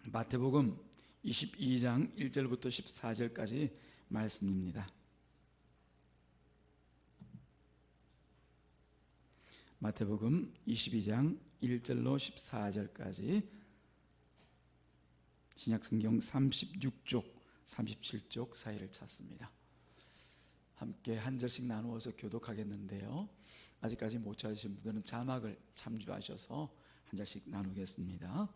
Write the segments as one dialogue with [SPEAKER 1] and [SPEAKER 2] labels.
[SPEAKER 1] 마태복음 22장 1절부터 14절까지 말씀입니다. 마태복음 22장 1절로 14절까지 신약성경 36쪽, 37쪽 사이를 찾습니다. 함께 한 절씩 나누어서 교독하겠는데요, 아직까지 못 찾으신 분들은 자막을 참조하셔서 한 절씩 나누겠습니다.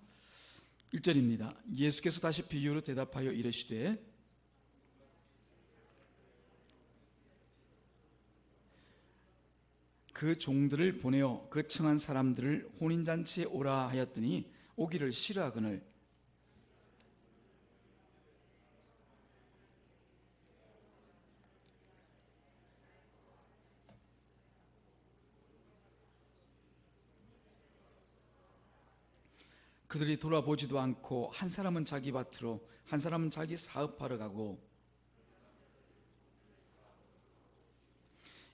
[SPEAKER 1] 1절입니다. 예수께서 다시 비유로 대답하여 이르시되 그 종들을 보내어 그 청한 사람들을 혼인잔치에 오라 하였더니 오기를 싫어하거늘 그들이 돌아보지도 않고 한 사람은 자기 밭으로 한 사람은 자기 사업하러 가고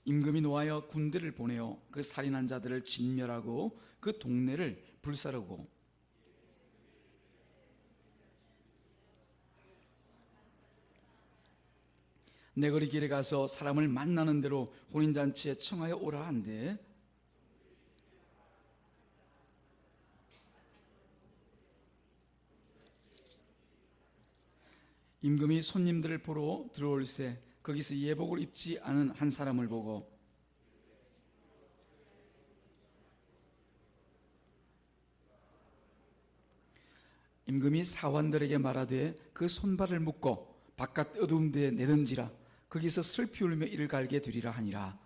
[SPEAKER 1] 임금이 노하여 군대를 보내어 그 살인한 자들을 진멸하고 그 동네를 불사르고 내거리 길에 가서 사람을 만나는 대로 혼인잔치에 청하여 오라 한대 임금이 손님들을 보러 들어올새 거기서 예복을 입지 않은 한 사람을 보고 임금이 사환들에게 말하되 그 손발을 묶고 바깥 어두운 데에 내던지라 거기서 슬피 울며 이를 갈게 되리라 하니라.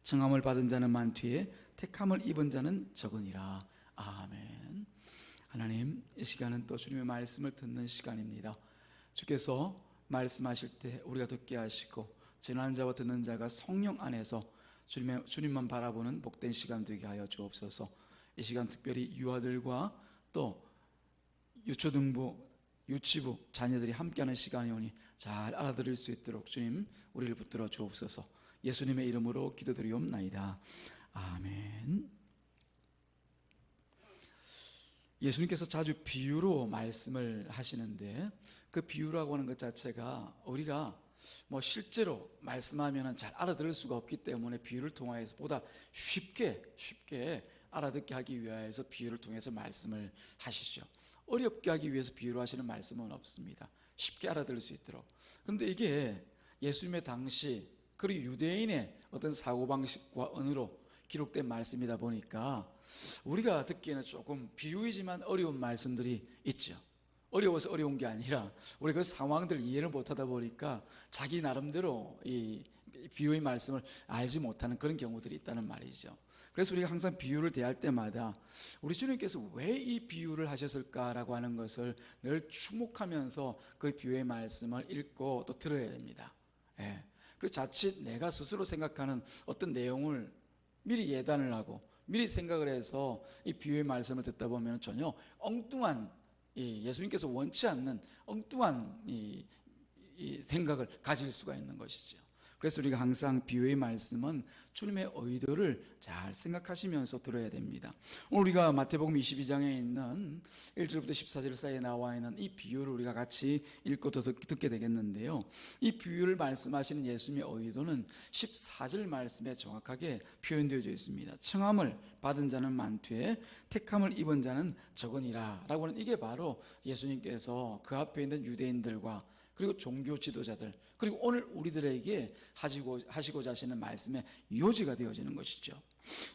[SPEAKER 1] 청함을 받은 자는 많되 택함을 입은 자는 적으니라. 아멘. 하나님, 이 시간은 또 주님의 말씀을 듣는 시간입니다. 주께서 말씀하실 때 우리가 듣게 하시고 전하는 자와 듣는 자가 성령 안에서 주님만 바라보는 복된 시간 되게 하여 주옵소서. 이 시간 특별히 유아들과 또 유초등부, 유치부 자녀들이 함께하는 시간이 오니 잘 알아들을 수 있도록 주님 우리를 붙들어 주옵소서. 예수님의 이름으로 기도드리옵나이다. 아멘. 예수님께서 자주 비유로 말씀을 하시는데 그 비유라고 하는 것 자체가 우리가 실제로 말씀하면 잘 알아들을 수가 없기 때문에 비유를 통해서 보다 쉽게 알아듣게 하기 위해서 비유를 통해서 말씀을 하시죠. 어렵게 하기 위해서 비유로 하시는 말씀은 없습니다. 쉽게 알아들을 수 있도록. 그런데 이게 예수님의 당시 그리고 유대인의 어떤 사고방식과 언어로 기록된 말씀이다 보니까 우리가 듣기에는 조금 비유이지만 어려운 말씀들이 있죠. 어려워서 어려운 게 아니라 우리 그 상황들 이해를 못하다 보니까 자기 나름대로 이 비유의 말씀을 알지 못하는 그런 경우들이 있다는 말이죠. 그래서 우리가 항상 비유를 대할 때마다 우리 주님께서 왜 이 비유를 하셨을까라고 하는 것을 늘 주목하면서 그 비유의 말씀을 읽고 또 들어야 됩니다. 그래서 자칫 내가 스스로 생각하는 어떤 내용을 미리 예단을 하고 미리 생각을 해서 이 비유의 말씀을 듣다 보면 전혀 엉뚱한 예수님께서 원치 않는 엉뚱한 이 생각을 가질 수가 있는 것이죠. 그래서 우리가 항상 비유의 말씀은 주님의 의도를 잘 생각하시면서 들어야 됩니다. 오늘 우리가 마태복음 22장에 있는 1절부터 14절 사이에 나와 있는 이 비유를 우리가 같이 읽고 듣게 되겠는데요, 이 비유를 말씀하시는 예수님의 의도는 14절 말씀에 정확하게 표현되어져 있습니다. 청함을 받은 자는 많되 택함을 입은 자는 적으니라 라고 하는, 이게 바로 예수님께서 그 앞에 있는 유대인들과 그리고 종교 지도자들 그리고 오늘 우리들에게 하시고자 하시는 말씀의 요지가 되어지는 것이죠.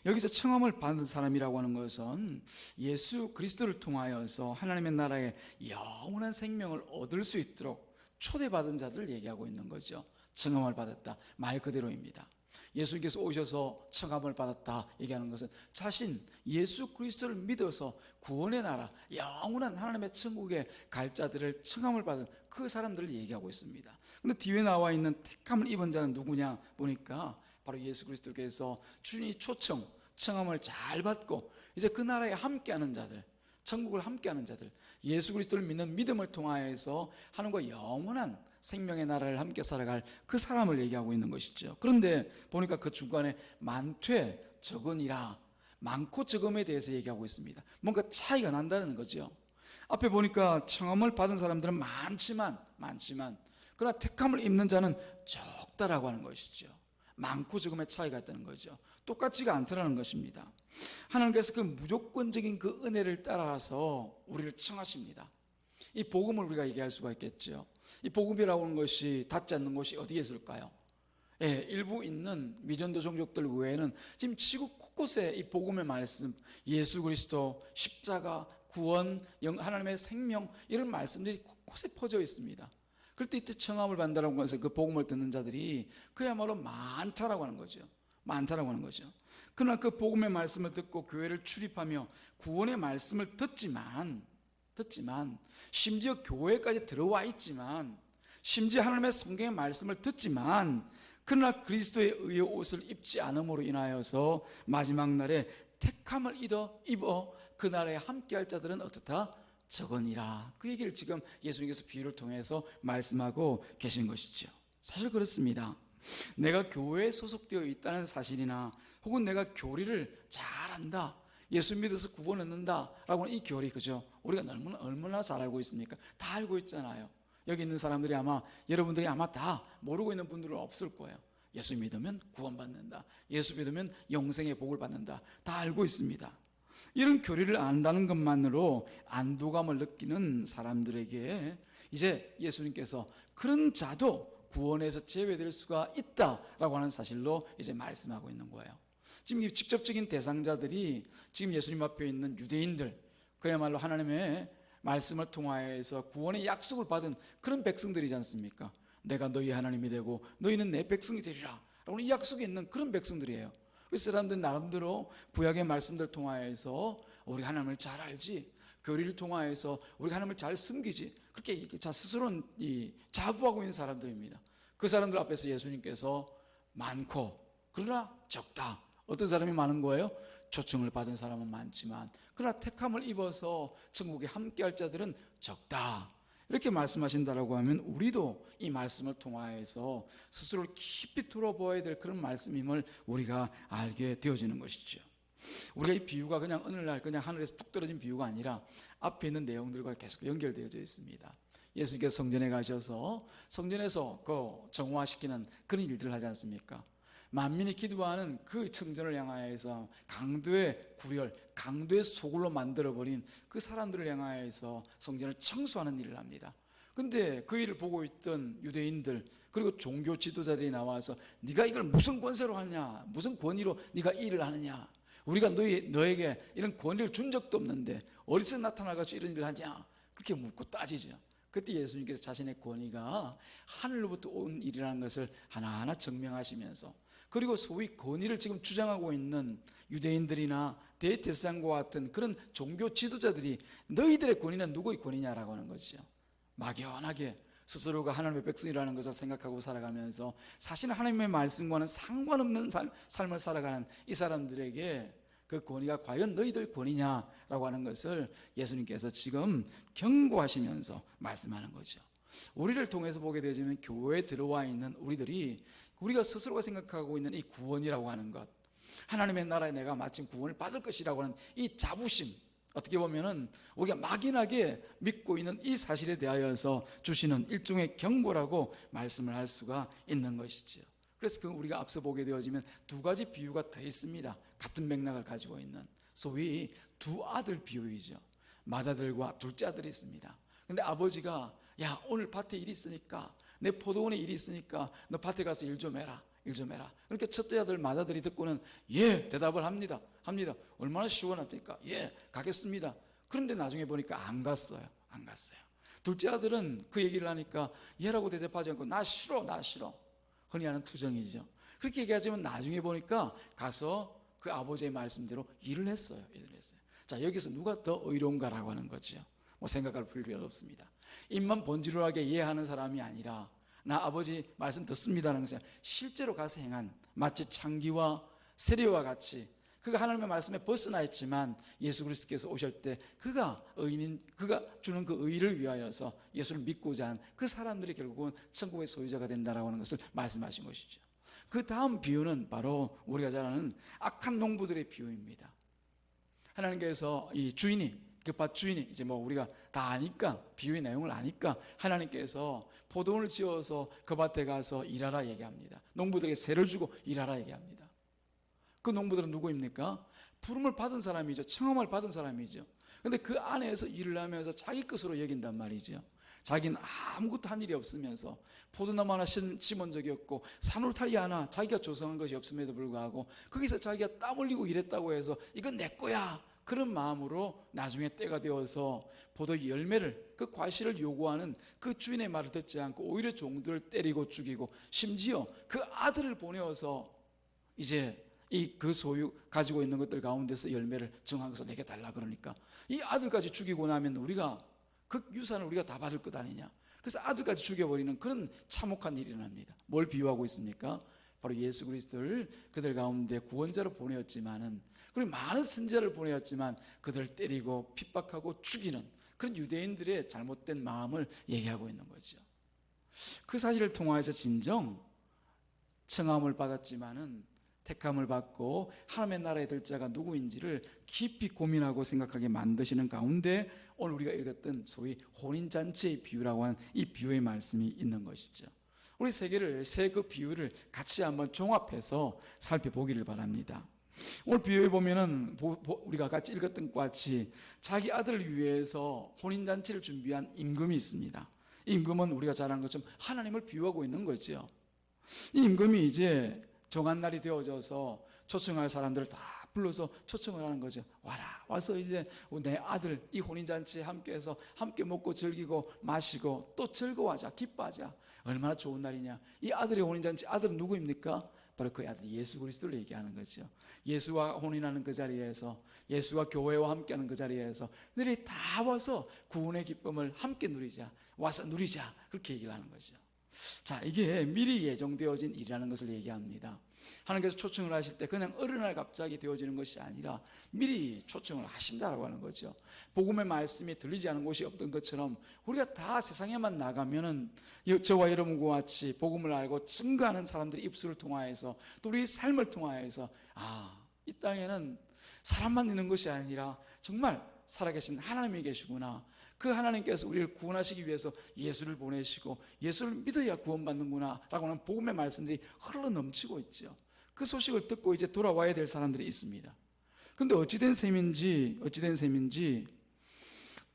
[SPEAKER 1] 여기서 청함을 받은 사람이라고 하는 것은 예수 그리스도를 통하여서 하나님의 나라의 영원한 생명을 얻을 수 있도록 초대받은 자들을 얘기하고 있는 거죠. 청함을 받았다 말 그대로입니다. 예수님께서 오셔서 청함을 받았다 얘기하는 것은 자신 예수 그리스도를 믿어서 구원의 나라 영원한 하나님의 천국에 갈 자들을 청함을 받은 그 사람들을 얘기하고 있습니다. 그런데 뒤에 나와 있는 택함을 입은 자는 누구냐 보니까 바로 예수 그리스도께서 주님이 청함을 잘 받고 이제 그 나라에 함께하는 자들, 천국을 함께하는 자들, 예수 그리스도를 믿는 믿음을 통하여서 하나님과 영원한 생명의 나라를 함께 살아갈 그 사람을 얘기하고 있는 것이죠. 그런데 보니까 그 중간에 많되 적으니라, 많고 적음에 대해서 얘기하고 있습니다. 뭔가 차이가 난다는 거죠. 앞에 보니까 청함을 받은 사람들은 많지만 그러나 택함을 입는 자는 적다라고 하는 것이죠. 많고 적음의 차이가 있다는 거죠. 똑같지가 않다는 것입니다. 하나님께서 그 무조건적인 그 은혜를 따라서 우리를 청하십니다. 이 복음을 우리가 얘기할 수가 있겠죠. 이 복음이라고 하는 것이 닿지 않는 곳이 어디에 있을까요? 일부 있는 미전도 종족들 외에는 지금 지구 곳곳에 이 복음의 말씀, 예수 그리스도, 십자가, 구원, 하나님의 생명, 이런 말씀들이 곳곳에 퍼져 있습니다. 그럴 때 이때 청함을 받는다는 것은 그 복음을 듣는 자들이 그야말로 많다라고 하는 거죠. 많다라고 하는 거죠. 그러나 그 복음의 말씀을 듣고 교회를 출입하며 구원의 말씀을 듣지만 심지어 교회까지 들어와 있지만 심지어 하나님의 성경의 말씀을 듣지만 그러나 그리스도의 의의 옷을 입지 않음으로 인하여서 마지막 날에 택함을 입어 그날에 함께할 자들은 어떻다? 적으니라. 그 얘기를 지금 예수님께서 비유를 통해서 말씀하고 계신 것이죠. 사실 그렇습니다. 내가 교회에 소속되어 있다는 사실이나 혹은 내가 교리를 잘한다, 예수 믿어서 구원 얻는다 라고 하는 이 교리, 그죠? 우리가 얼마나 잘 알고 있습니까? 다 알고 있잖아요. 여기 있는 사람들이 아마, 여러분들이 아마 다 모르고 있는 분들은 없을 거예요. 예수 믿으면 구원받는다, 예수 믿으면 영생의 복을 받는다, 다 알고 있습니다. 이런 교리를 안다는 것만으로 안도감을 느끼는 사람들에게 이제 예수님께서 그런 자도 구원에서 제외될 수가 있다라고 하는 사실로 이제 말씀하고 있는 거예요. 지금 이 직접적인 대상자들이 지금 예수님 앞에 있는 유대인들, 그야말로 하나님의 말씀을 통하여서 구원의 약속을 받은 그런 백성들이지 않습니까? 내가 너희 하나님이 되고 너희는 내 백성이 되리라 라고 이 약속이 있는 그런 백성들이에요. 그래서 사람들은 나름대로 구약의 말씀들 통하여서 우리 하나님을 잘 알지, 교리를 통하여서 우리 하나님을 잘 섬기지, 그렇게 스스로는 자부하고 있는 사람들입니다. 그 사람들 앞에서 예수님께서 많고 그러나 적다. 어떤 사람이 많은 거예요? 초청을 받은 사람은 많지만 그러나 택함을 입어서 천국에 함께할 자들은 적다, 이렇게 말씀하신다라고 하면 우리도 이 말씀을 통하여서 스스로를 깊이 돌아보아야 될 그런 말씀임을 우리가 알게 되어지는 것이죠. 우리가 이 비유가 그냥 어느 날 그냥 하늘에서 뚝 떨어진 비유가 아니라 앞에 있는 내용들과 계속 연결되어져 있습니다. 예수님께서 성전에 가셔서 성전에서 그 정화시키는 그런 일들을 하지 않습니까? 만민이 기도하는 그 성전을 향하여서 강도의 구렬, 강도의 소굴로 만들어버린 그 사람들을 향하여서 성전을 청소하는 일을 합니다. 근데 그 일을 보고 있던 유대인들 그리고 종교 지도자들이 나와서 네가 이걸 무슨 권세로 하냐, 무슨 권위로 네가 이 일을 하느냐, 우리가 너에게 이런 권위를 준 적도 없는데 어디서 나타나가지고 이런 일을 하냐, 그렇게 묻고 따지죠. 그때 예수님께서 자신의 권위가 하늘로부터 온 일이라는 것을 하나하나 증명하시면서, 그리고 소위 권위를 지금 주장하고 있는 유대인들이나 대제사장과 같은 그런 종교 지도자들이 너희들의 권위는 누구의 권위냐라고 하는 거죠. 막연하게 스스로가 하나님의 백성이라는 것을 생각하고 살아가면서 사실 하나님의 말씀과는 상관없는 삶을 살아가는 이 사람들에게 그 권위가 과연 너희들 권위냐라고 하는 것을 예수님께서 지금 경고하시면서 말씀하는 거죠. 우리를 통해서 보게 되어지면 교회에 들어와 있는 우리가 스스로가 생각하고 있는 이 구원이라고 하는 것, 하나님의 나라에 내가 마침 구원을 받을 것이라고 하는 이 자부심, 어떻게 보면은 우리가 막연하게 믿고 있는 이 사실에 대하여서 주시는 일종의 경고라고 말씀을 할 수가 있는 것이죠. 그래서 우리가 앞서 보게 되어지면 두 가지 비유가 더 있습니다. 같은 맥락을 가지고 있는 소위 두 아들 비유이죠. 맏아들과 둘째 아들이 있습니다. 근데 아버지가 야, 오늘 밭에 일이 있으니까, 내 포도원에 일이 있으니까 너 밭에 가서 일 좀 해라. 그렇게 첫째 아들 맏아들이 듣고는 예 대답을 합니다. 얼마나 시원합니까? 예, 가겠습니다. 그런데 나중에 보니까 안 갔어요. 둘째 아들은 그 얘기를 하니까 예라고 대답하지 않고 나 싫어. 흔히 하는 투정이죠. 그렇게 얘기하지만 나중에 보니까 가서 그 아버지의 말씀대로 일을 했어요. 자, 여기서 누가 더 의로운가라고 하는 거죠. 뭐 생각할 필요가 없습니다. 입만 번지르르하게 이해하는 사람이 아니라 나 아버지 말씀 듣습니다라는 것은 실제로 가서 행한, 마치 창기와 세리와 같이 그가 하나님의 말씀에 벗어나 있지만 예수 그리스도께서 오실 때 그가 주는 그 의를 위하여서 예수를 믿고자 한 그 사람들이 결국은 천국의 소유자가 된다라고 하는 것을 말씀하신 것이죠. 그 다음 비유는 바로 우리가 잘 아는 악한 농부들의 비유입니다. 하나님께서 이 주인이 그 밭 주인이 이제 뭐 우리가 다 아니까, 비유의 내용을 아니까 하나님께서 포도원을 지어서 그 밭에 가서 일하라 얘기합니다. 농부들에게 세를 주고 일하라 얘기합니다. 그 농부들은 누구입니까? 부름을 받은 사람이죠. 청함을 받은 사람이죠. 근데 그 안에서 일을 하면서 자기 것으로 여긴단 말이죠. 자기는 아무것도 한 일이 없으면서 포도나무 하나 심은 적이 없고 산울타리 하나 자기가 조성한 것이 없음에도 불구하고 거기서 자기가 땀 흘리고 일했다고 해서 이건 내 거야, 그런 마음으로 나중에 때가 되어서 포도 열매를, 그 과실을 요구하는 그 주인의 말을 듣지 않고 오히려 종들을 때리고 죽이고 심지어 그 아들을 보내어서 이제 그 소유 가지고 있는 것들 가운데서 열매를 정하고서 내게 달라 그러니까 이 아들까지 죽이고 나면 우리가 그 유산을 우리가 다 받을 것 아니냐. 그래서 아들까지 죽여버리는 그런 참혹한 일이 일어납니다. 뭘 비유하고 있습니까? 바로 예수 그리스도를 그들 가운데 구원자로 보내었지만은, 그리고 많은 선지자를 보내었지만 그들을 때리고 핍박하고 죽이는 그런 유대인들의 잘못된 마음을 얘기하고 있는 거죠. 그 사실을 통하여서 진정 청함을 받았지만은 택함을 받고 하나님의 나라에 들 자가 누구인지를 깊이 고민하고 생각하게 만드시는 가운데 오늘 우리가 읽었던 소위 혼인잔치의 비유라고 하는 이 비유의 말씀이 있는 것이죠. 우리 세 그 비유를 같이 한번 종합해서 살펴보기를 바랍니다. 오늘 비유에 보면은 우리가 같이 읽었던 것 같이 자기 아들을 위해서 혼인잔치를 준비한 임금이 있습니다. 이 임금은 우리가 잘 아는 것처럼 하나님을 비유하고 있는 거죠. 이 임금이 이제 정한 날이 되어져서 초청할 사람들을 다 불러서 초청을 하는 거죠. 와라, 와서 이제 내 아들 이 혼인잔치에 함께해서 함께 먹고 즐기고 마시고 또 즐거워하자, 기뻐하자. 얼마나 좋은 날이냐. 이 아들의 혼인잔치, 아들은 누구입니까? 바로 그 아들 예수 그리스도를 얘기하는 거죠. 예수와 혼인하는 그 자리에서, 예수와 교회와 함께하는 그 자리에서 너희들이 다 와서 구원의 기쁨을 함께 누리자, 와서 누리자, 그렇게 얘기를 하는 거죠. 자, 이게 미리 예정되어진 일이라는 것을 얘기합니다. 하나님께서 초청을 하실 때 그냥 어느 날 갑자기 되어지는 것이 아니라 미리 초청을 하신다라고 하는 거죠. 복음의 말씀이 들리지 않은 곳이 없던 것처럼 우리가 다 세상에만 나가면은 저와 여러분과 같이 복음을 알고 증거하는 사람들의 입술을 통하여서 또 우리 삶을 통하여서 이 땅에는 사람만 있는 것이 아니라 정말 살아계신 하나님이 계시구나. 그 하나님께서 우리를 구원하시기 위해서 예수를 보내시고 예수를 믿어야 구원받는구나 라고 하는 복음의 말씀들이 흘러 넘치고 있죠. 그 소식을 듣고 이제 돌아와야 될 사람들이 있습니다. 그런데 어찌된 셈인지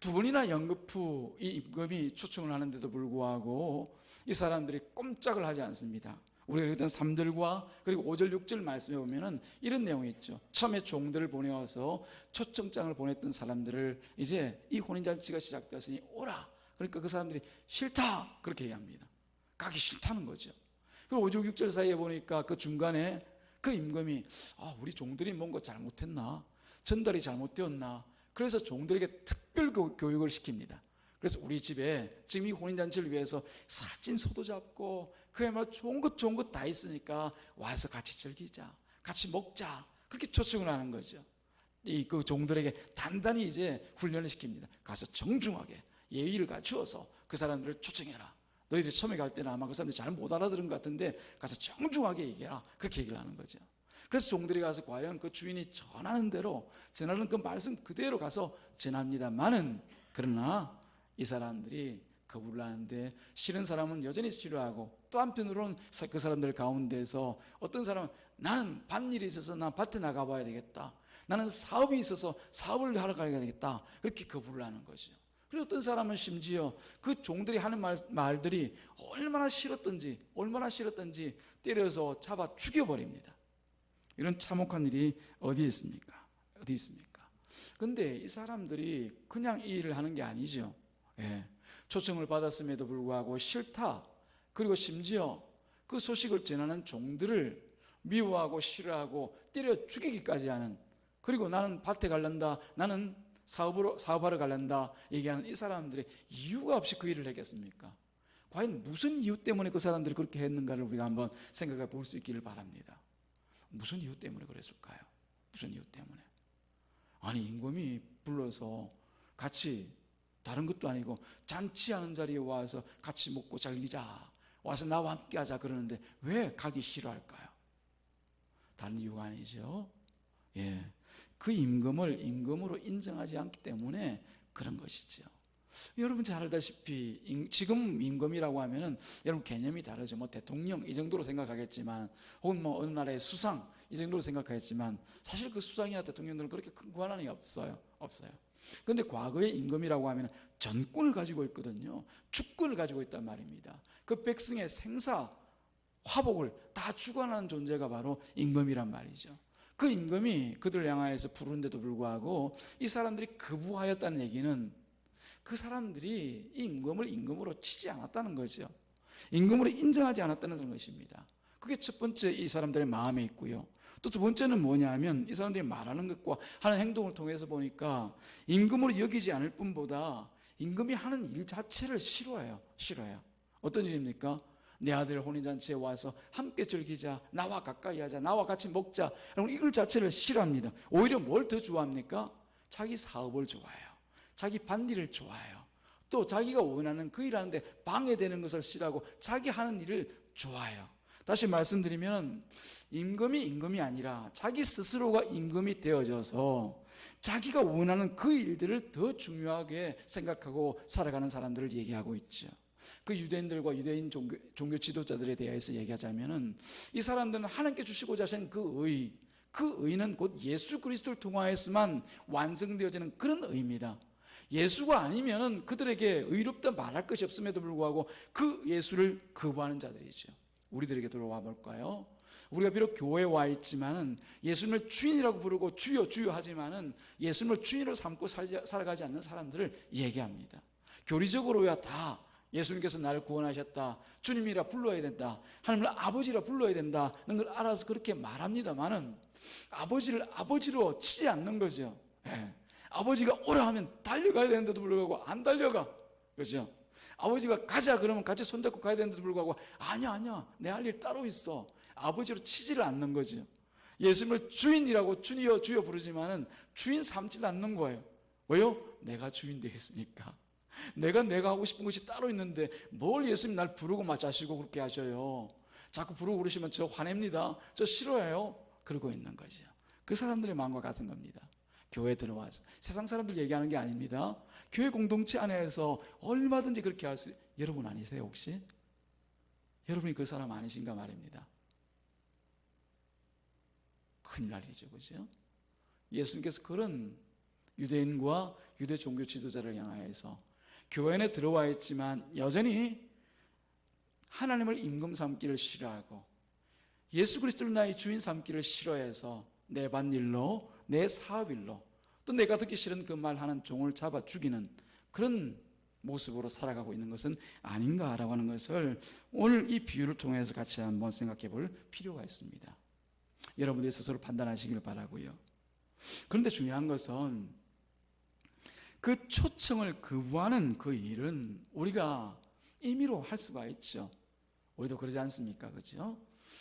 [SPEAKER 1] 두 번이나 연급 후 이 임금이 초청을 하는데도 불구하고 이 사람들이 꼼짝을 하지 않습니다. 우리가 읽었던 3절과 그리고 5절 6절 말씀에 보면은 이런 내용이 있죠. 처음에 종들을 보내어서 초청장을 보냈던 사람들을 이제 이 혼인잔치가 시작되었으니 오라. 그러니까 그 사람들이 싫다 그렇게 얘기합니다. 가기 싫다는 거죠. 그리고 5절 6절 사이에 보니까 그 중간에 그 임금이 우리 종들이 뭔가 잘못했나, 전달이 잘못되었나, 그래서 종들에게 특별 교육을 시킵니다. 그래서 우리 집에 지금 이 혼인잔치를 위해서 살찐 소도 잡고 그야말로 좋은 것 다 있으니까 와서 같이 즐기자, 같이 먹자, 그렇게 초청을 하는 거죠. 그 종들에게 단단히 이제 훈련을 시킵니다. 가서 정중하게 예의를 갖추어서 그 사람들을 초청해라. 너희들이 처음에 갈 때는 아마 그 사람들이 잘 못 알아들은 것 같은데 가서 정중하게 얘기해라. 그렇게 얘기를 하는 거죠. 그래서 종들이 가서 과연 그 주인이 전하는 대로, 전하는 그 말씀 그대로 가서 전합니다만은, 그러나 이 사람들이 거부를 하는데 싫은 사람은 여전히 싫어하고, 또 한편으로는 그 사람들 가운데서 어떤 사람은 나는 밭일이 있어서 나 밭에 나가봐야 되겠다, 나는 사업이 있어서 사업을 하러 가야 되겠다, 그렇게 거부를 하는 거죠. 그리고 어떤 사람은 심지어 그 종들이 하는 말들이 얼마나 싫었던지 때려서 잡아 죽여버립니다. 이런 참혹한 일이 어디 있습니까? 근데 이 사람들이 그냥 이 일을 하는 게 아니죠. 초청을 받았음에도 불구하고 싫다, 그리고 심지어 그 소식을 전하는 종들을 미워하고 싫어하고 때려 죽이기까지 하는, 그리고 나는 밭에 갈란다, 나는 사업하러 갈란다 얘기하는 이 사람들의 이유가 없이 그 일을 했겠습니까? 과연 무슨 이유 때문에 그 사람들이 그렇게 했는가를 우리가 한번 생각해 볼 수 있기를 바랍니다. 무슨 이유 때문에 그랬을까요? 무슨 이유 때문에? 아니, 임금이 불러서 같이, 다른 것도 아니고 잔치하는 자리에 와서 같이 먹고 즐기자, 와서 나와 함께 하자 그러는데 왜 가기 싫어할까요? 다른 이유가 아니죠. 그 임금을 임금으로 인정하지 않기 때문에 그런 것이죠. 여러분 잘 알다시피 지금 임금이라고 하면은 여러분 개념이 다르죠. 뭐 대통령 이 정도로 생각하겠지만, 혹은 뭐 어느 나라의 수상 이 정도로 생각하겠지만, 사실 그 수상이나 대통령들은 그렇게 큰 권한이 없어요. 그런데 과거의 임금이라고 하면 전권을 가지고 있거든요. 주권을 가지고 있단 말입니다. 그 백성의 생사 화복을 다 주관하는 존재가 바로 임금이란 말이죠. 그 임금이 그들을 향하여서 부르는데도 불구하고 이 사람들이 거부하였다는 얘기는 그 사람들이 이 임금을 임금으로 치지 않았다는 거죠. 임금으로 인정하지 않았다는 것입니다. 그게 첫 번째 이 사람들의 마음에 있고요. 또 두 번째는 뭐냐면 이 사람들이 말하는 것과 하는 행동을 통해서 보니까 임금으로 여기지 않을 뿐보다 임금이 하는 일 자체를 싫어해요. 어떤 일입니까? 내 아들 혼인잔치에 와서 함께 즐기자, 나와 가까이 하자, 나와 같이 먹자, 이걸 자체를 싫어합니다. 오히려 뭘 더 좋아합니까? 자기 사업을 좋아해요. 자기 밭일을 좋아해요. 또 자기가 원하는 그 일하는데 방해되는 것을 싫어하고 자기 하는 일을 좋아해요. 다시 말씀드리면 임금이 아니라 자기 스스로가 임금이 되어져서 자기가 원하는 그 일들을 더 중요하게 생각하고 살아가는 사람들을 얘기하고 있죠. 그 유대인들과 유대인 종교 지도자들에 대해서 얘기하자면은 이 사람들은 하나님께 주시고자 하신 그 의는 곧 예수 그리스도를 통하여서만 완성되어지는 그런 의입니다. 예수가 아니면은 그들에게 의롭다 말할 것이 없음에도 불구하고 그 예수를 거부하는 자들이죠. 우리들에게 돌아와 볼까요? 우리가 비록 교회에 와 있지만은 예수님을 주인이라고 부르고 주여 주여 하지만은 예수님을 주인으로 삼고 살아가지 않는 사람들을 얘기합니다. 교리적으로야 다 예수님께서 나를 구원하셨다, 주님이라 불러야 된다, 하나님을 아버지라 불러야 된다는 걸 알아서 그렇게 말합니다만은 아버지를 아버지로 치지 않는 거죠. 아버지가 오라 하면 달려가야 되는데도 불구하고 안 달려가. 그렇죠? 아버지가 가자 그러면 같이 손잡고 가야 되는데도 불구하고 아니야 내 할 일 따로 있어. 아버지로 치지를 않는 거죠. 예수님을 주인이라고 주여 주여 부르지만은 주인 삼지를 않는 거예요. 왜요? 내가 주인 되겠으니까. 내가 하고 싶은 것이 따로 있는데 뭘 예수님 날 부르고 마자시고 그렇게 하셔요. 자꾸 부르고 그러시면 저 화냅니다. 저 싫어해요. 그러고 있는 거죠. 그 사람들의 마음과 같은 겁니다. 교회에 들어와서 세상 사람들 얘기하는 게 아닙니다. 교회 공동체 안에서 얼마든지 그렇게 할 수, 여러분 아니세요 혹시? 여러분이 그 사람 아니신가 말입니다. 큰일 날이죠, 그죠? 예수님께서 그런 유대인과 유대 종교 지도자를 향하여서 교회 안에 들어와 있지만 여전히 하나님을 임금 삼기를 싫어하고 예수 그리스도를 나의 주인 삼기를 싫어해서 내 밭일로 내 사업일로 또 내가 듣기 싫은 그 말하는 종을 잡아 죽이는 그런 모습으로 살아가고 있는 것은 아닌가라고 하는 것을 오늘 이 비유를 통해서 같이 한번 생각해 볼 필요가 있습니다. 여러분들이 스스로 판단하시길 바라고요. 그런데 중요한 것은 그 초청을 거부하는 그 일은 우리가 임의로 할 수가 있죠. 우리도 그러지 않습니까? 그렇죠?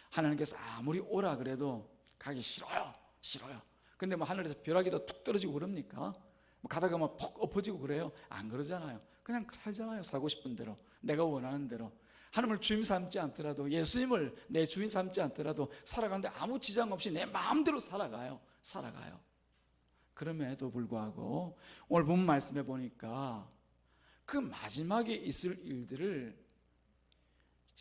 [SPEAKER 1] 하나님께서 아무리 오라 그래도 가기 싫어요. 근데 뭐 하늘에서 벼락이도 툭 떨어지고 그럽니까? 뭐 가다가 막 퍽 엎어지고 그래요? 안 그러잖아요. 그냥 살잖아요. 살고 싶은 대로, 내가 원하는 대로. 하나님을 주인 삼지 않더라도, 예수님을 내 주인 삼지 않더라도 살아가는데 아무 지장 없이 내 마음대로 살아가요. 그럼에도 불구하고 오늘 본 말씀에 보니까 그 마지막에 있을 일들을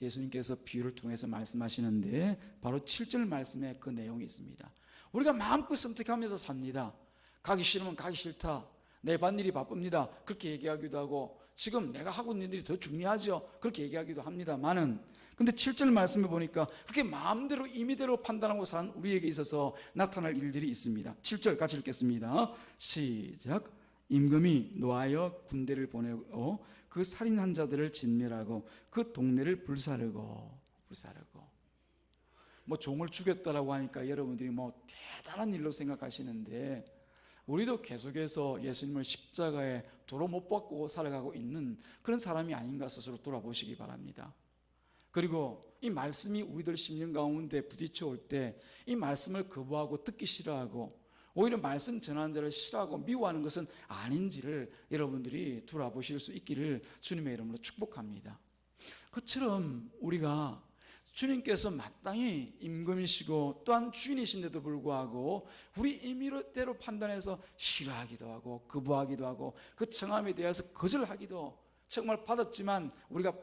[SPEAKER 1] 예수님께서 비유를 통해서 말씀하시는데 바로 7절 말씀에 그 내용이 있습니다. 우리가 마음껏 선택하면서 삽니다. 가기 싫으면 가기 싫다, 내 밭일이 바쁩니다, 그렇게 얘기하기도 하고 지금 내가 하고 있는 일이 더 중요하죠, 그렇게 얘기하기도 합니다만은, 근데 7절 말씀에 보니까 그렇게 마음대로 임의대로 판단하고 산 우리에게 있어서 나타날 일들이 있습니다. 7절 같이 읽겠습니다. 시작. 임금이 노하여 군대를 보내고 그 살인한 자들을 진멸하고 그 동네를 불사르고. 뭐 종을 죽였다라고 하니까 여러분들이 뭐 대단한 일로 생각하시는데 우리도 계속해서 예수님을 십자가에 도로 못 박고 살아가고 있는 그런 사람이 아닌가 스스로 돌아보시기 바랍니다. 그리고 이 말씀이 우리들 심령 가운데 부딪혀 올 때 이 말씀을 거부하고 듣기 싫어하고 오히려 말씀 전하는 자를 싫어하고 미워하는 것은 아닌지를 여러분들이 돌아보실 수 있기를 주님의 이름으로 축복합니다. 그처럼 우리가 주님께서 마땅히 임금이시고 또한 주인이신데도 불구하고 우리 임의대로 판단해서 싫어하기도 하고 거부하기도 하고 그 청함에 대해서 거절하기도 정말 받았지만 우리가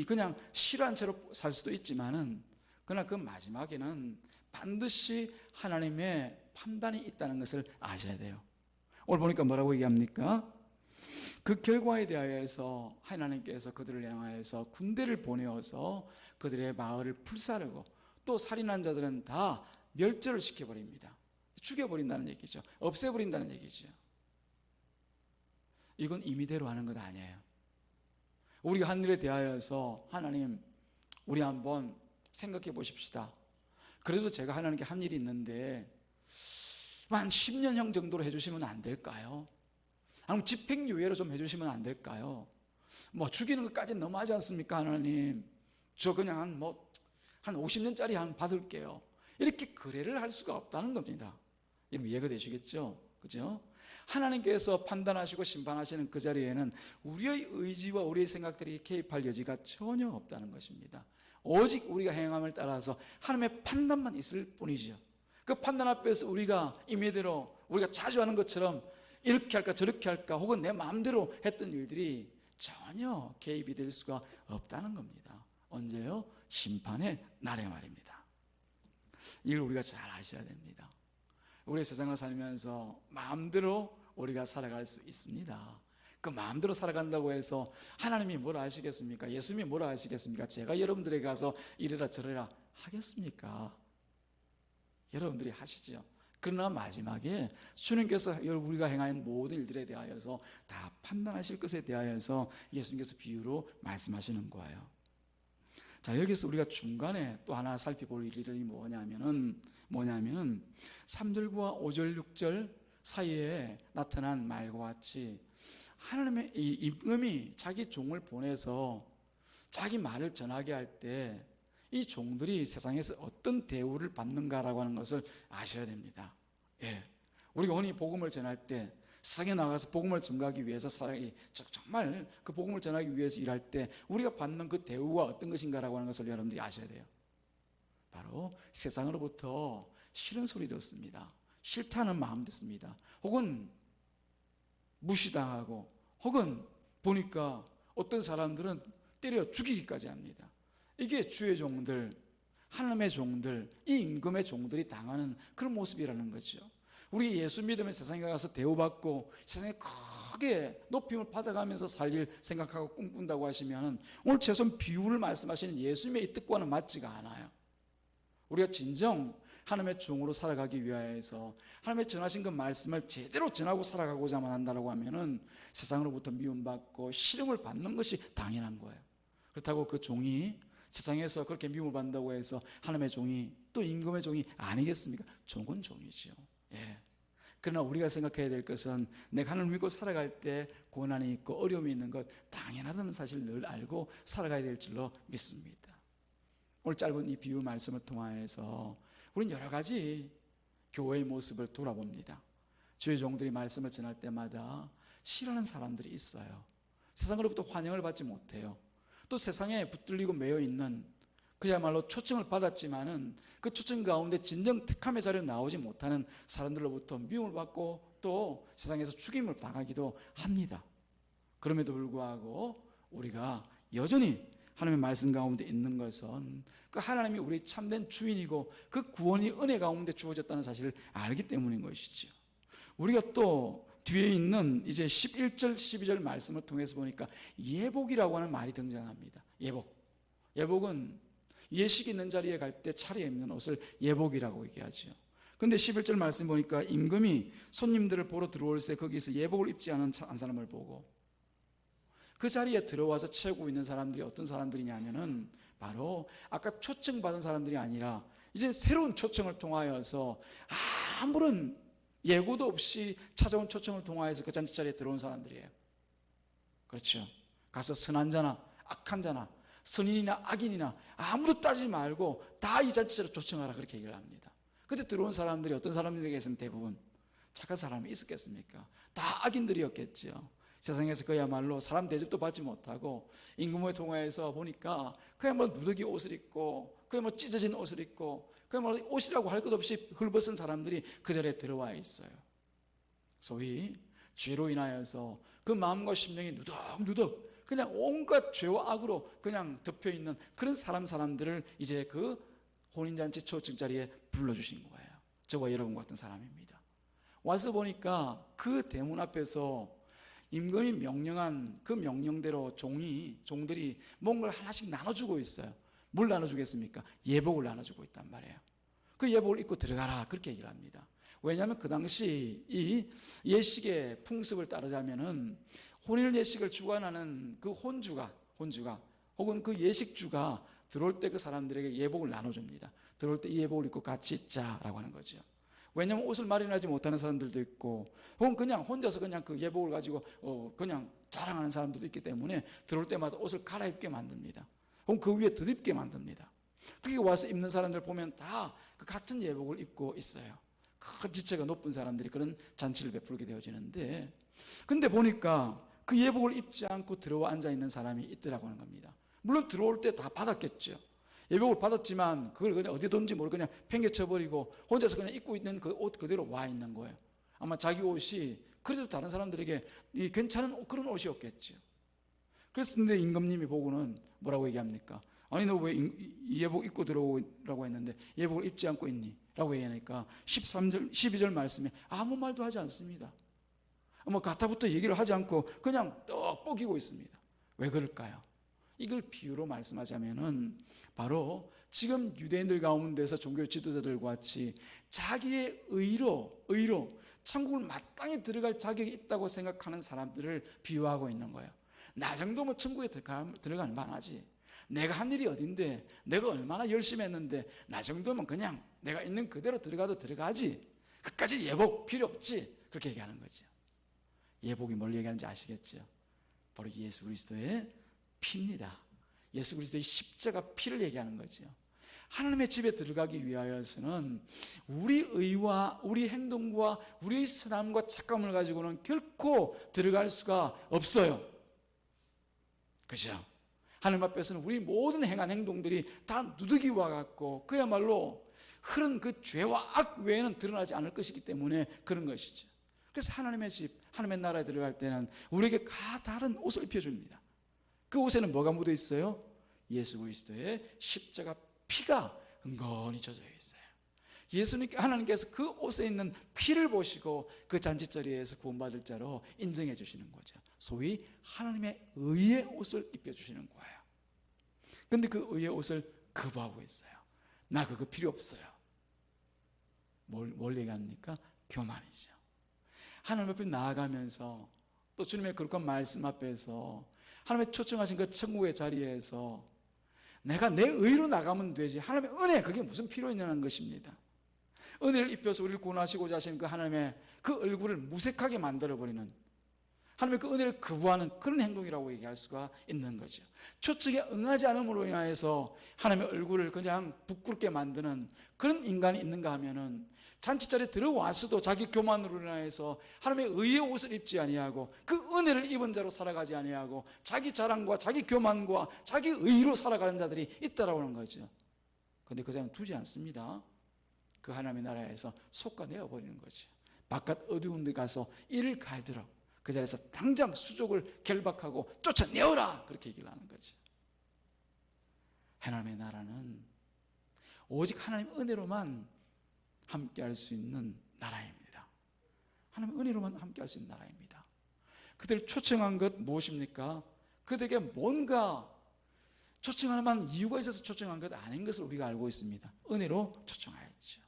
[SPEAKER 1] 그냥 싫어한 채로 살 수도 있지만은 그러나 그 마지막에는 반드시 하나님의 판단이 있다는 것을 아셔야 돼요. 오늘 보니까 뭐라고 얘기합니까? 그 결과에 대하여서 하나님께서 그들을 향하여서 군대를 보내어서 그들의 마을을 불사르고 또 살인한 자들은 다 멸절을 시켜버립니다. 죽여버린다는 얘기죠. 없애버린다는 얘기죠. 이건 임의대로 하는 것 아니에요. 우리가 한 일에 대하여서 하나님, 우리 한번 생각해 보십시다. 그래도 제가 하나님께 한 일이 있는데 한 10년형 정도로 해주시면 안 될까요? 아니면 집행유예로 좀 해주시면 안 될까요? 뭐 죽이는 것까지는 너무하지 않습니까? 하나님, 저 그냥 한 50년짜리 한 받을게요. 이렇게 거래를 할 수가 없다는 겁니다. 여러분 이해가 되시겠죠? 그죠? 하나님께서 판단하시고 심판하시는 그 자리에는 우리의 의지와 우리의 생각들이 개입할 여지가 전혀 없다는 것입니다. 오직 우리가 행함을 따라서 하나님의 판단만 있을 뿐이죠. 그 판단 앞에서 우리가 임의대로 우리가 자주 하는 것처럼 이렇게 할까 저렇게 할까 혹은 내 마음대로 했던 일들이 전혀 개입이 될 수가 없다는 겁니다. 언제요? 심판의 날에 말입니다. 이걸 우리가 잘 아셔야 됩니다. 우리 세상을 살면서 마음대로 우리가 살아갈 수 있습니다. 그 마음대로 살아간다고 해서 하나님이 뭐라 하시겠습니까? 예수님이 뭐라 하시겠습니까? 제가 여러분들에게 가서 이래라 저래라 하겠습니까? 여러분들이 하시죠. 그러나 마지막에 주님께서 우리가 행하는 모든 일들에 대하여서 다 판단하실 것에 대하여서 예수님께서 비유로 말씀하시는 거예요. 자, 여기서 우리가 중간에 또 하나 살펴볼 일이 뭐냐면은 3절과 5절 6절 사이에 나타난 말과 같이 하나님의 이 임금이 자기 종을 보내서 자기 말을 전하게 할 때 이 종들이 세상에서 어떤 대우를 받는가라고 하는 것을 아셔야 됩니다. 예. 우리가 흔히 복음을 전할 때 세상에 나가서 복음을 전하기 위해서 정말 그 복음을 전하기 위해서 일할 때 우리가 받는 그 대우가 어떤 것인가라고 하는 것을 여러분들이 아셔야 돼요. 바로 세상으로부터 싫은 소리 듣습니다. 싫다는 마음 듣습니다. 혹은 무시당하고 혹은 보니까 어떤 사람들은 때려 죽이기까지 합니다. 이게 주의 종들, 하나님의 종들, 이 임금의 종들이 당하는 그런 모습이라는 거죠. 우리 예수 믿으면 세상에 가서 대우받고 세상에 크게 높임을 받아가면서 살 일 생각하고 꿈꾼다고 하시면 오늘 최소한 비유를 말씀하시는 예수님의 이 뜻과는 맞지가 않아요. 우리가 진정 하나님의 종으로 살아가기 위하여서 하나님의 전하신 그 말씀을 제대로 전하고 살아가고자만 한다고 하면은 세상으로부터 미움받고 시름을 받는 것이 당연한 거예요. 그렇다고 그 종이 세상에서 그렇게 미움을 받는다고 해서 하나님의 종이 또 임금의 종이 아니겠습니까? 종은 종이죠. 예. 그러나 우리가 생각해야 될 것은 내가 하나님을 믿고 살아갈 때 고난이 있고 어려움이 있는 것 당연하다는 사실을 늘 알고 살아가야 될 줄로 믿습니다. 오늘 짧은 이 비유 말씀을 통하여서 우리는 여러 가지 교회의 모습을 돌아봅니다. 주의 종들이 말씀을 전할 때마다 싫어하는 사람들이 있어요. 세상으로부터 환영을 받지 못해요. 또 세상에 붙들리고 매여 있는 그야말로 초청을 받았지만은 그 초청 가운데 진정 택함의 자리에 나오지 못하는 사람들로부터 미움을 받고 또 세상에서 죽임을 당하기도 합니다. 그럼에도 불구하고 우리가 여전히 하나님의 말씀 가운데 있는 것은 그 하나님이 우리 참된 주인이고 그 구원이 은혜 가운데 주어졌다는 사실을 알기 때문인 것이죠. 우리가 또 뒤에 있는 이제 11절 12절 말씀을 통해서 보니까 예복이라고 하는 말이 등장합니다. 예복은 예식 있는 자리에 갈 때 차려입는 옷을 예복이라고 얘기하죠. 근데 11절 말씀 보니까 임금이 손님들을 보러 들어올 때 거기서 예복을 입지 않은 한 사람을 보고 그 자리에 들어와서 채우고 있는 사람들이 어떤 사람들이냐면은 바로 아까 초청받은 사람들이 아니라 이제 새로운 초청을 통하여서 아무런 예고도 없이 찾아온 초청을 통하여서 그 잔치 자리에 들어온 사람들이에요. 그렇죠. 가서 선한 자나 악한 자나 선인이나 악인이나 아무도 따지지 말고 다 이 잔치 자리에 초청하라 그렇게 얘기를 합니다. 그때 들어온 사람들이 어떤 사람들에게서는 대부분 착한 사람이 있었겠습니까? 다 악인들이었겠죠. 세상에서 그야말로 사람 대접도 받지 못하고 임금을 통하여서 보니까 그야말로 누더기 옷을 입고 그야말로 찢어진 옷을 입고 그야말로 옷이라고 할 것 없이 헐벗은 사람들이 그 자리에 들어와 있어요. 소위 죄로 인하여서 그 마음과 심령이 누덕누덕 그냥 온갖 죄와 악으로 그냥 덮여 있는 그런 사람들을 이제 그 혼인잔치 초청 자리에 불러주신 거예요. 저와 여러분 같은 사람입니다. 와서 보니까 그 대문 앞에서 임금이 명령한 그 명령대로 종들이 뭔가를 하나씩 나눠주고 있어요. 뭘 나눠주겠습니까? 예복을 나눠주고 있단 말이에요. 그 예복을 입고 들어가라 그렇게 얘기를 합니다. 왜냐하면 그 당시 이 예식의 풍습을 따르자면은 혼인 예식을 주관하는 그 혼주가 혹은 그 예식주가 들어올 때 그 사람들에게 예복을 나눠줍니다. 들어올 때 이 예복을 입고 같이 있자라고 하는 거죠. 왜냐하면 옷을 마련하지 못하는 사람들도 있고 혹은 그냥 혼자서 그냥 그 예복을 가지고 그냥 자랑하는 사람들도 있기 때문에 들어올 때마다 옷을 갈아입게 만듭니다. 혹은 그 위에 덧입게 만듭니다. 그렇게 와서 입는 사람들 보면 다 그 같은 예복을 입고 있어요. 큰 지체가 높은 사람들이 그런 잔치를 베풀게 되어지는데 근데 보니까 그 예복을 입지 않고 들어와 앉아 있는 사람이 있더라고 하는 겁니다. 물론 들어올 때 다 받았겠죠. 예복을 받았지만 그걸 그냥 어디 뒀는지 모르고 그냥 팽개쳐버리고 혼자서 그냥 입고 있는 그 옷 그대로 와 있는 거예요. 아마 자기 옷이 그래도 다른 사람들에게 괜찮은 그런 옷이었겠죠. 그랬는데 임금님이 보고는 뭐라고 얘기합니까? 아니 너 왜 예복 입고 들어오라고 했는데 예복을 입지 않고 있니? 라고 얘기하니까 13절 12절 말씀에 아무 말도 하지 않습니다. 뭐 가타부터 얘기를 하지 않고 그냥 떡 뻐기고 있습니다. 왜 그럴까요? 이걸 비유로 말씀하자면은 바로 지금 유대인들 가운데서 종교 지도자들과 같이 자기의 의로 천국을 마땅히 들어갈 자격이 있다고 생각하는 사람들을 비유하고 있는 거예요. 나 정도면 천국에 들어갈 만하지. 내가 한 일이 어딘데, 내가 얼마나 열심히 했는데 나 정도면 그냥 내가 있는 그대로 들어가도 들어가지. 그까지 예복 필요 없지. 그렇게 얘기하는 거죠. 예복이 뭘 얘기하는지 아시겠죠? 바로 예수 그리스도의 피입니다. 예수 그리스도의 십자가 피를 얘기하는 거죠. 하나님의 집에 들어가기 위하여서는 우리 의와 우리 행동과 우리의 선함과 착감을 가지고는 결코 들어갈 수가 없어요. 그죠? 하나님 앞에서는 우리 모든 행한 행동들이 다 누더기와 같고 그야말로 흐른 그 죄와 악 외에는 드러나지 않을 것이기 때문에 그런 것이죠. 그래서 하나님의 집, 하나님의 나라에 들어갈 때는 우리에게 다 다른 옷을 입혀줍니다. 그 옷에는 뭐가 묻어 있어요? 예수 그리스도의 십자가 피가 은근히 젖어 있어요. 하나님께서 그 옷에 있는 피를 보시고 그 잔치자리에서 구원받을 자로 인정해 주시는 거죠. 소위 하나님의 의의 옷을 입혀주시는 거예요. 근데 그 의의 옷을 거부하고 있어요. 나 그거 필요 없어요. 뭘 얘기합니까? 교만이죠. 하나님 앞에 나아가면서 또 주님의 거룩한 말씀 앞에서 하나님의 초청하신 그 천국의 자리에서 내가 내 의로 나가면 되지 하나님의 은혜 그게 무슨 필요 있냐는 것입니다. 은혜를 입혀서 우리를 구원하시고자 하시는 그 하나님의 그 얼굴을 무색하게 만들어버리는 하나님의 그 은혜를 거부하는 그런 행동이라고 얘기할 수가 있는 거죠. 초청에 응하지 않음으로 인하여서 하나님의 얼굴을 그냥 부끄럽게 만드는 그런 인간이 있는가 하면은 잔치자리에 들어왔어도 자기 교만으로 인하여서 하나님의 의의 옷을 입지 아니하고 그 은혜를 입은 자로 살아가지 아니하고 자기 자랑과 자기 교만과 자기 의로 살아가는 자들이 있다라고 하는 거죠. 그런데 그 자는 두지 않습니다. 그 하나님의 나라에서 솎아내어 버리는 거죠. 바깥 어두운 데 가서 이를 갈들어 그 자리에서 당장 수족을 결박하고 쫓아내어라 그렇게 얘기를 하는 거죠. 하나님의 나라는 오직 하나님 은혜로만 함께할 수 있는 나라입니다. 하나님 은혜로만 함께할 수 있는 나라입니다. 그들을 초청한 것 무엇입니까? 그들에게 뭔가 초청할 만한 이유가 있어서 초청한 것 아닌 것을 우리가 알고 있습니다. 은혜로 초청하였죠.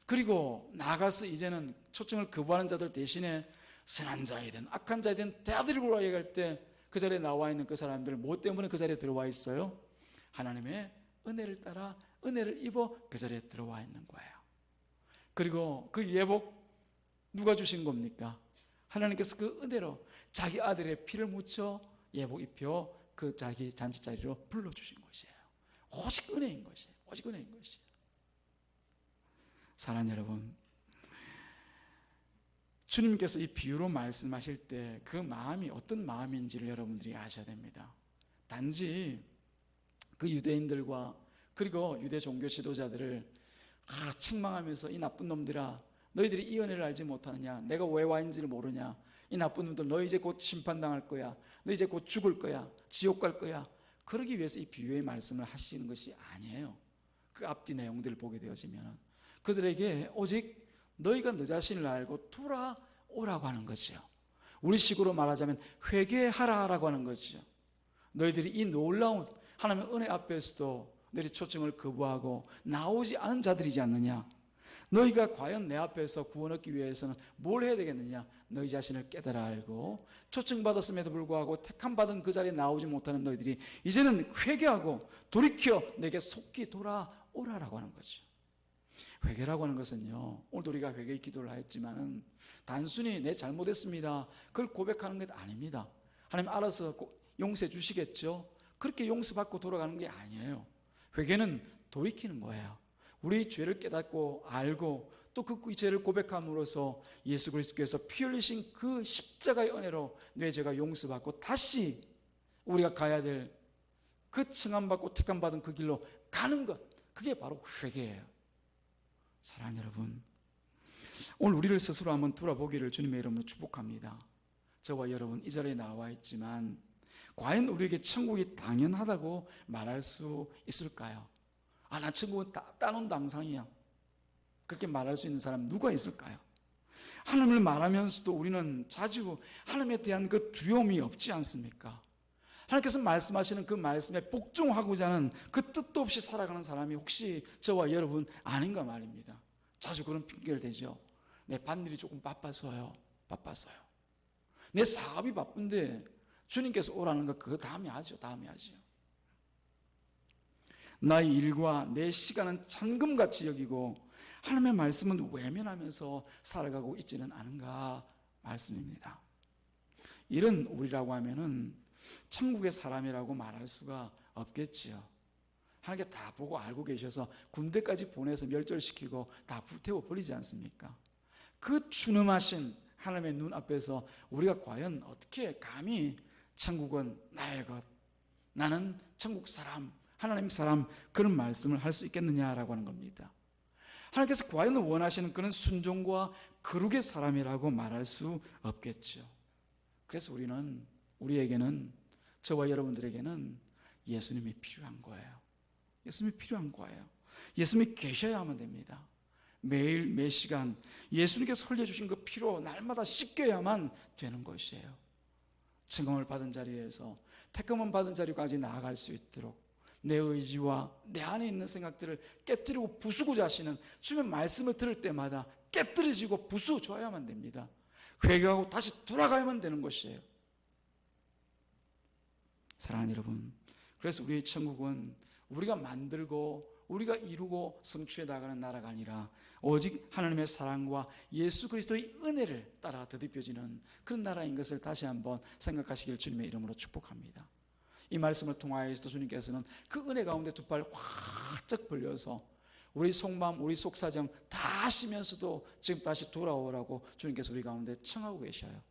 [SPEAKER 1] 그리고 나가서 이제는 초청을 거부하는 자들 대신에 선한 자이든 악한 자이든 다 데리고 오라 얘기할 때 그 자리에 나와 있는 그 사람들 뭐 때문에 그 자리에 들어와 있어요? 하나님의 은혜를 따라 은혜를 입어 그 자리에 들어와 있는 거예요. 그리고 그 예복 누가 주신 겁니까? 하나님께서 그 은혜로 자기 아들의 피를 묻혀 예복 입혀 그 자기 잔치자리로 불러주신 것이에요. 오직 은혜인 것이에요. 오직 은혜인 것이에요. 사랑하는 여러분, 주님께서 이 비유로 말씀하실 때 그 마음이 어떤 마음인지를 여러분들이 아셔야 됩니다. 단지 그 유대인들과 그리고 유대 종교 지도자들을 책망하면서 이 나쁜 놈들아, 너희들이 이 은혜를 알지 못하느냐, 내가 왜 와인지를 모르냐, 이 나쁜 놈들 너 이제 곧 심판당할 거야, 너 이제 곧 죽을 거야, 지옥 갈 거야, 그러기 위해서 이 비유의 말씀을 하시는 것이 아니에요. 그 앞뒤 내용들을 보게 되어지면 그들에게 오직 너희가 너 자신을 알고 돌아오라고 하는 거죠. 우리식으로 말하자면 회개하라라고 하는 거죠. 너희들이 이 놀라운 하나님의 은혜 앞에서도 너희 초청을 거부하고 나오지 않은 자들이지 않느냐. 너희가 과연 내 앞에서 구원 얻기 위해서는 뭘 해야 되겠느냐. 너희 자신을 깨달아 알고 초청받았음에도 불구하고 택함받은 그 자리에 나오지 못하는 너희들이 이제는 회개하고 돌이켜 내게 속히 돌아오라라고 하는 거죠. 회개라고 하는 것은요, 오늘도 우리가 회개의 기도를 하였지만은 단순히 내 잘못했습니다 그걸 고백하는 것 아닙니다. 하나님 알아서 용서해 주시겠죠. 그렇게 용서받고 돌아가는 게 아니에요. 회개는 돌이키는 거예요. 우리 죄를 깨닫고 알고 또 그 죄를 고백함으로써 예수 그리스도께서 피 흘리신 그 십자가의 은혜로 내 죄가 용서받고 다시 우리가 가야 될 그 청함받고 택함받은 그 길로 가는 것, 그게 바로 회개예요. 사랑하는 여러분, 오늘 우리를 스스로 한번 돌아보기를 주님의 이름으로 축복합니다. 저와 여러분 이 자리에 나와 있지만 과연 우리에게 천국이 당연하다고 말할 수 있을까요? 나 천국은 따놓은 당상이야, 그렇게 말할 수 있는 사람 누가 있을까요? 하나님을 말하면서도 우리는 자주 하나님에 대한 그 두려움이 없지 않습니까? 하나님께서 말씀하시는 그 말씀에 복종하고자 하는 그 뜻도 없이 살아가는 사람이 혹시 저와 여러분 아닌가 말입니다. 자주 그런 핑계를 대죠. 내 밭일이 조금 바빠서요. 내 사업이 바쁜데 주님께서 오라는 거 그거 다음에 하죠. 나의 일과 내 시간은 잔금같이 여기고 하나님의 말씀은 외면하면서 살아가고 있지는 않은가 말씀입니다. 이런 우리라고 하면은 천국의 사람이라고 말할 수가 없겠지요. 하나님께 다 보고 알고 계셔서 군대까지 보내서 멸절시키고 다 불태워 버리지 않습니까? 그 준엄하신 하나님의 눈 앞에서 우리가 과연 어떻게 감히 천국은 나의 것, 나는 천국 사람, 하나님 사람, 그런 말씀을 할 수 있겠느냐라고 하는 겁니다. 하나님께서 과연 원하시는 그런 순종과 거룩의 사람이라고 말할 수 없겠죠. 그래서 우리에게는, 저와 여러분들에게는 예수님이 필요한 거예요. 예수님이 계셔야만 됩니다. 매일 매 시간 예수님께서 흘려주신 그 피로 날마다 씻겨야만 되는 것이에요. 증언을 받은 자리에서 택함을 받은 자리까지 나아갈 수 있도록 내 의지와 내 안에 있는 생각들을 깨뜨리고 부수고자 하시는 주님의 말씀을 들을 때마다 깨뜨려지고 부수줘야만 됩니다. 회개하고 다시 돌아가야만 되는 것이에요. 사랑하는 여러분, 그래서 우리의 천국은 우리가 만들고 우리가 이루고 성취해 나가는 나라가 아니라 오직 하나님의 사랑과 예수 그리스도의 은혜를 따라 더딥혀지는 그런 나라인 것을 다시 한번 생각하시길 주님의 이름으로 축복합니다. 이 말씀을 통하여서 주님께서는 그 은혜 가운데 두 팔 활짝 벌려서 우리 속마음, 우리 속사정 다 아시면서도 지금 다시 돌아오라고 주님께서 우리 가운데 청하고 계셔요.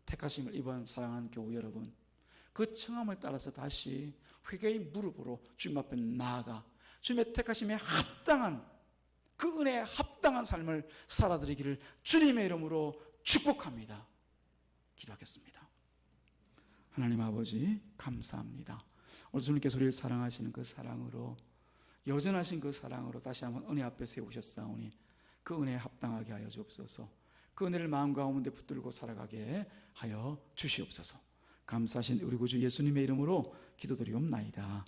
[SPEAKER 1] 택하심을 입은 사랑하는 교우 여러분, 그 청함을 따라서 다시 회개의 무릎으로 주님 앞에 나아가 주님의 택하심에 합당한, 그 은혜에 합당한 삶을 살아드리기를 주님의 이름으로 축복합니다. 기도하겠습니다. 하나님 아버지 감사합니다. 오늘 주님께서 우리를 사랑하시는 그 사랑으로, 여전하신 그 사랑으로 다시 한번 은혜 앞에 세우셨사오니 그 은혜에 합당하게 하여 주옵소서. 그 은혜를 마음 가운데 붙들고 살아가게 하여 주시옵소서. 감사하신 우리 구주 예수님의 이름으로 기도드리옵나이다.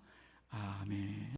[SPEAKER 1] 아멘.